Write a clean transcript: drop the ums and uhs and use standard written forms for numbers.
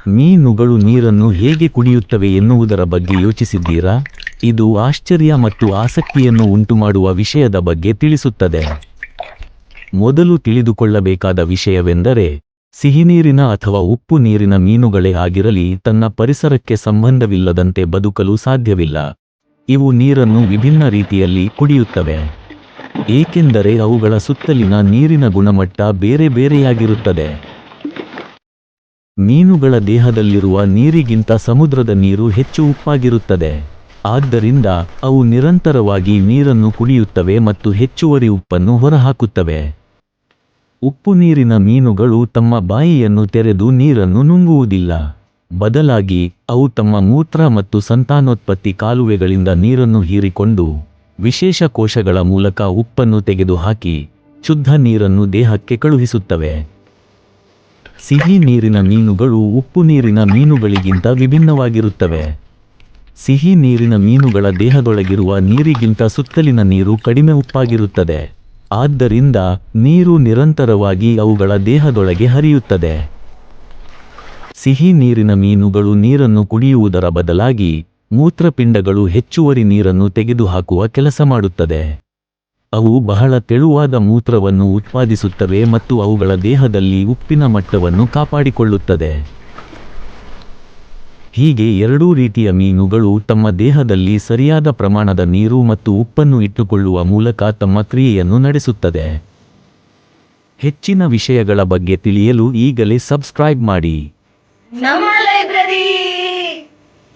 ಮೀನುಗಳು ನೀರನ್ನು ಹೇಗೆ ಕುಡಿಯುತ್ತವೆ ಎನ್ನುವುದರ ಬಗ್ಗೆ ಯೋಚಿಸಿದ್ದೀರಾ? ಇದು ಆಶ್ಚರ್ಯ ಮತ್ತು ಆಸಕ್ತಿಯನ್ನು ಉಂಟುಮಾಡುವ ವಿಷಯದ ಬಗ್ಗೆ ತಿಳಿಸುತ್ತದೆ. ಮೊದಲು ತಿಳಿದುಕೊಳ್ಳಬೇಕಾದ ವಿಷಯವೆಂದರೆ, ಸಿಹಿನೀರಿನ ಅಥವಾ ಉಪ್ಪು ನೀರಿನ ಮೀನುಗಳೇ ಆಗಿರಲಿ ತನ್ನ ಪರಿಸರಕ್ಕೆ ಸಂಬಂಧವಿಲ್ಲದಂತೆ ಬದುಕಲು ಸಾಧ್ಯವಿಲ್ಲ. ಇವು ನೀರನ್ನು ವಿಭಿನ್ನ ರೀತಿಯಲ್ಲಿ ಕುಡಿಯುತ್ತವೆ, ಏಕೆಂದರೆ ಅವುಗಳ ಸುತ್ತಲಿನ ನೀರಿನ ಗುಣಮಟ್ಟ ಬೇರೆ ಬೇರೆಯಾಗಿರುತ್ತದೆ. ಮೀನುಗಳ ದೇಹದಲ್ಲಿರುವ ನೀರಿಗಿಂತ ಸಮುದ್ರದ ನೀರು ಹೆಚ್ಚು ಉಪ್ಪಾಗಿರುತ್ತದೆ. ಆದ್ದರಿಂದ ಅವು ನಿರಂತರವಾಗಿ ನೀರನ್ನು ಕುಡಿಯುತ್ತವೆ ಮತ್ತು ಹೆಚ್ಚುವರಿ ಉಪ್ಪನ್ನು ಹೊರಹಾಕುತ್ತವೆ. ಉಪ್ಪು ನೀರಿನ ಮೀನುಗಳು ತಮ್ಮ ಬಾಯಿಯನ್ನು ತೆರೆದು ನೀರನ್ನು ನುಂಗುವುದಿಲ್ಲ. ಬದಲಾಗಿ ಅವು ತಮ್ಮ ಮೂತ್ರ ಮತ್ತು ಸಂತಾನೋತ್ಪತ್ತಿ ಕಾಲುವೆಗಳಿಂದ ನೀರನ್ನು ಹೀರಿಕೊಂಡು ವಿಶೇಷ ಕೋಶಗಳ ಮೂಲಕ ಉಪ್ಪನ್ನು ತೆಗೆದುಹಾಕಿ ಶುದ್ಧ ನೀರನ್ನು ದೇಹಕ್ಕೆ ಕಳುಹಿಸುತ್ತವೆ. ಸಿಹಿ ನೀರಿನ ಮೀನುಗಳು ಉಪ್ಪು ನೀರಿನ ಮೀನುಗಳಿಗಿಂತ ವಿಭಿನ್ನವಾಗಿರುತ್ತವೆ. ಸಿಹಿ ನೀರಿನ ಮೀನುಗಳ ದೇಹದೊಳಗಿರುವ ನೀರಿಗಿಂತ ಸುತ್ತಲಿನ ನೀರು ಕಡಿಮೆ ಉಪ್ಪಾಗಿರುತ್ತದೆ. ಆದ್ದರಿಂದ ನೀರು ನಿರಂತರವಾಗಿ ಅವುಗಳ ದೇಹದೊಳಗೆ ಹರಿಯುತ್ತದೆ. ಸಿಹಿ ನೀರಿನ ಮೀನುಗಳು ನೀರನ್ನು ಕುಡಿಯುವುದರ ಬದಲಾಗಿ ಮೂತ್ರಪಿಂಡಗಳು ಹೆಚ್ಚುವರಿ ನೀರನ್ನು ತೆಗೆದುಹಾಕುವ ಕೆಲಸ ಮಾಡುತ್ತದೆ. ಅವು ಬಹಳ ತೆಳುವಾದ ಮೂತ್ರವನ್ನು ಉತ್ಪಾದಿಸುತ್ತವೆ ಮತ್ತು ಅವುಗಳ ದೇಹದಲ್ಲಿ ಉಪ್ಪಿನ ಮಟ್ಟವನ್ನು ಕಾಪಾಡಿಕೊಳ್ಳುತ್ತದೆ. ಹೀಗೆ ಎರಡೂ ರೀತಿಯ ಮೀನುಗಳು ತಮ್ಮ ದೇಹದಲ್ಲಿ ಸರಿಯಾದ ಪ್ರಮಾಣದ ನೀರು ಮತ್ತು ಉಪ್ಪನ್ನು ಇಟ್ಟುಕೊಳ್ಳುವ ಮೂಲಕ ತಮ್ಮ ಕ್ರಿಯೆಯನ್ನು ನಡೆಸುತ್ತದೆ. ಹೆಚ್ಚಿನ ವಿಷಯಗಳ ಬಗ್ಗೆ ತಿಳಿಯಲು ಈಗಲೇ ಸಬ್ಸ್ಕ್ರೈಬ್ ಮಾಡಿ. ನಮ್ಮ ಲೈಬ್ರರಿ